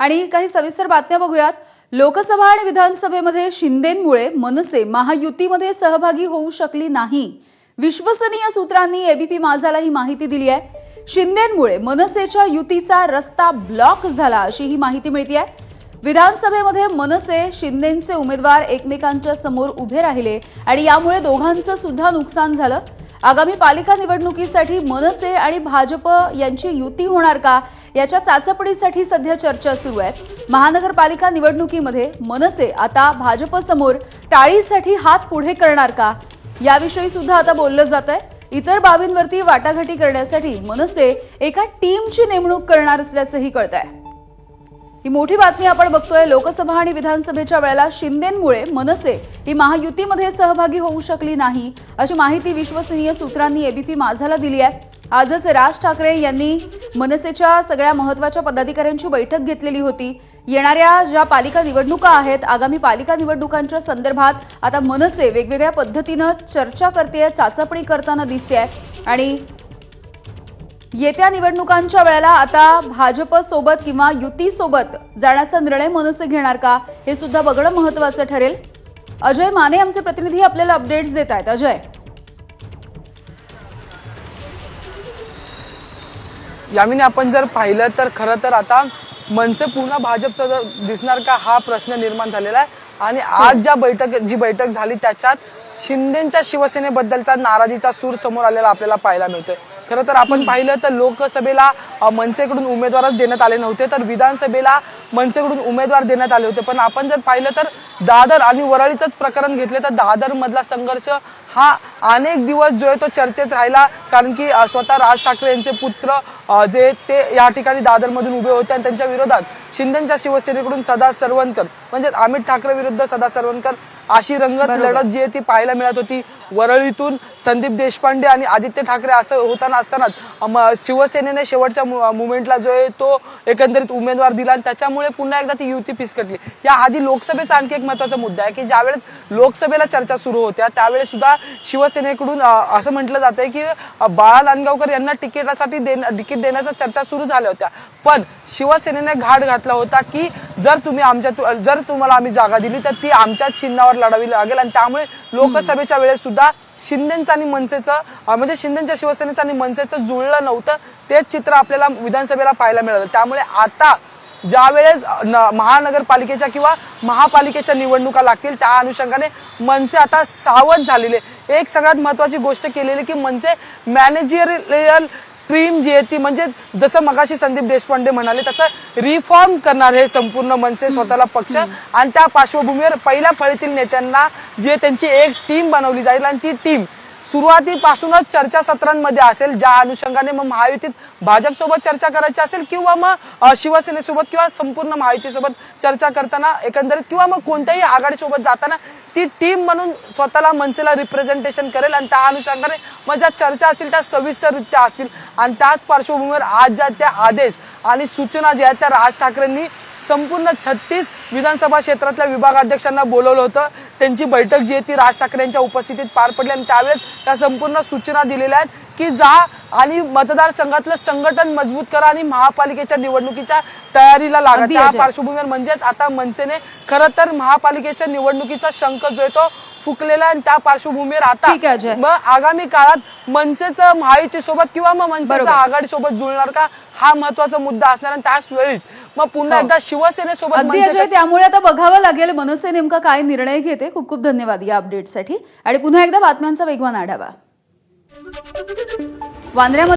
आणि काही सविस्तर बातम्या बघूयात। लोकसभा आणि विधानसभेमध्ये शिंदेंमुळे मनसे महायुतीमध्ये सहभागी होऊ शकली नाही। विश्वसनीय सूत्रांनी एबीपी माझाला ही माहिती दिली आहे। शिंदेंमुळे मनसेच्या युतीचा रस्ता ब्लॉक झाला अशी ही माहिती मिळते आहे। विधानसभेमध्ये मनसे शिंदेंचे उमेदवार एकमेकांच्या समोर उभे राहिले आणि यामुळे दोघांचं सुद्धा नुकसान झालं। आगामी पालिका निवडणुकीसाठी मनसे आणि भाजप यांची युती होणार का याच्या चाचपणीसाठी सध्या चर्चा सुरू आहे। महानगरपालिका निवडणुकीमध्ये मनसे आता भाजप समोर टाळीसाठी हात पुढे करणार का याविषयी सुद्धा आता बोललं जात आहे। इतर बाबींवरती वाटाघाटी करण्यासाठी मनसे एका टीमची नेमणूक करणार असल्याचंही कळतंय। ही मोठी बातमी आपण बघतोय। लोकसभा आणि विधानसभेच्या वेळेला शिंदेंमुळे मनसे ही महायुतीमध्ये सहभागी होऊ शकली नाही अशी माहिती विश्वसनीय सूत्रांनी एबीपी माझाला दिली आहे। आजच राज ठाकरे यांनी मनसेच्या सगळ्या महत्त्वाच्या पदाधिकाऱ्यांची बैठक घेतलेली होती। येणाऱ्या ज्या पालिका निवडणुका आहेत, आगामी पालिका निवडणुकांच्या संदर्भात आता मनसे वेगवेगळ्या पद्धतीने चर्चा करते, चाचपणी करताना दिसते आणि येत्या निवडणुकांच्या वेळेला आता भाजप सोबत किंवा युती सोबत जाण्याचा निर्णय मनसे घेणार का हे सुद्धा बघणं महत्त्वाचं ठरेल। अजय माने आमचे प्रतिनिधी आपल्याला अपडेट्स देत आहेत। अजय, यामिनी आपण जर पाहिलं तर खरं तर आता मनसे पुन्हा भाजपचं दिसणार का हा प्रश्न निर्माण झालेला आहे आणि आज जी बैठक झाली त्याच्यात शिंदेच्या शिवसेनेबद्दलचा नाराजीचा सूर समोर आलेला आपल्याला पाहायला मिळतोय। खरं तर आपण पाहिलं तर लोकसभेला मनसेकडून उमेदवारच देण्यात आले नव्हते, तर विधानसभेला मनसेकडून उमेदवार देण्यात आले होते। पण आपण जर पाहिलं तर दादर आणि वरळीचंच प्रकरण घेतले तर दादर मधला संघर्ष हा अनेक दिवस जो आहे तो चर्चेत राहिला, कारण की स्वतः राज ठाकरे यांचे पुत्र जे ते या ठिकाणी दादर मधून उभे होते आणि त्यांच्या विरोधात शिंदेच्या शिवसेनेकडून सदा सरवणकर म्हणजे अमित ठाकरे विरुद्ध सदा सरवणकर अशी रंगत लढत जी आहे ती पाहायला मिळत होती। वरळीतून संदीप देशपांडे आणि आदित्य ठाकरे असं होताना असतानाच शिवसेनेने शेवटच्या मुवमेंटला जो आहे तो एकंदरीत उमेदवार दिला आणि त्याच्यामुळे पुन्हा एकदा ती युती फिसकटली। या आधी लोकसभेचा आणखी एक महत्त्वाचा मुद्दा आहे की ज्यावेळेस लोकसभेला चर्चा सुरू होत्या त्यावेळेस सुद्धा शिवसेनेकडून असं म्हटलं जातंय की बाळा लांडगावकर यांना तिकीट देण्याच्या चर्चा सुरू झाल्या होत्या, पण शिवसेनेने घाट घातला होता की जर तुम्हाला आम्ही जागा दिली तर ती आमच्याच चिन्हावर लढावी लागेल आणि त्यामुळे लोकसभेच्या वेळेस सुद्धा शिंदेचं आणि मनसेचं म्हणजे शिंदेच्या शिवसेनेचं आणि मनसेचं जुळलं नव्हतं, तेच चित्र आपल्याला विधानसभेला पाहायला मिळालं। त्यामुळे आता ज्यावेळेस महानगरपालिकेच्या किंवा महापालिकेच्या निवडणुका लागतील त्या अनुषंगाने मनसे आता सावध झालेले। एक सगळ्यात महत्त्वाची गोष्ट केलेली की मनसे मॅनेजरियल टीम जी आहे ती म्हणजे जसं मगाशी संदीप देशपांडे म्हणाले तसं रिफॉर्म करणार हे संपूर्ण मनसे स्वतःला पक्ष आणि त्या पार्श्वभूमीवर पहिल्या फळीतील नेत्यांना जे त्यांची एक टीम बनवली जाईल आणि ती टीम सुरुवातीपासूनच चर्चासत्रांमध्ये असेल, ज्या अनुषंगाने मग महायुतीत भाजप सोबत चर्चा करायची असेल किंवा मग शिवसेनेसोबत किंवा संपूर्ण महायुतीसोबत चर्चा करताना एकंदरीत किंवा मग कोणत्याही आघाडीसोबत जाताना ती टीम म्हणून स्वतःला मनसेला रिप्रेझेंटेशन करेल आणि त्या अनुषंगाने मग ज्या चर्चा असतील त्या सविस्तररित्या असतील आणि त्याच पार्श्वभूमीवर आज ज्या त्या आदेश आणि सूचना ज्या आहेत त्या राज ठाकरेंनी संपूर्ण 36 विधानसभा क्षेत्रातल्या विभागाध्यक्षांना बोलवलं होतं। त्यांची बैठक जी आहे ती राज ठाकरे यांच्या उपस्थितीत पार पडली आणि त्यावेळेस त्या संपूर्ण सूचना दिलेल्या आहेत की जा आणि मतदारसंघातलं संघटन मजबूत करा आणि महापालिकेच्या निवडणुकीच्या तयारीला लागा। त्या पार्श्वभूमीवर म्हणजेच आता मनसेने खरं तर महापालिकेच्या निवडणुकीचा शंख जो आहे तो फुकलेला आणि त्या पार्श्वभूमीवर आता आगामी काळात मनसेचं महायुतीसोबत किंवा मग मनसेचं आघाडीसोबत जुळणार का हा महत्त्वाचा मुद्दा असणार आणि त्याच वेळीच मग पुन्हा एकदा शिवसेनेसोबत त्यामुळे आता बघावं लागेल मनसे नेमका काय निर्णय घेते। खूप खूप धन्यवाद या अपडेटसाठी आणि पुन्हा एकदा बातम्यांचा वेगवान आढावा। वांद्र्यामध्ये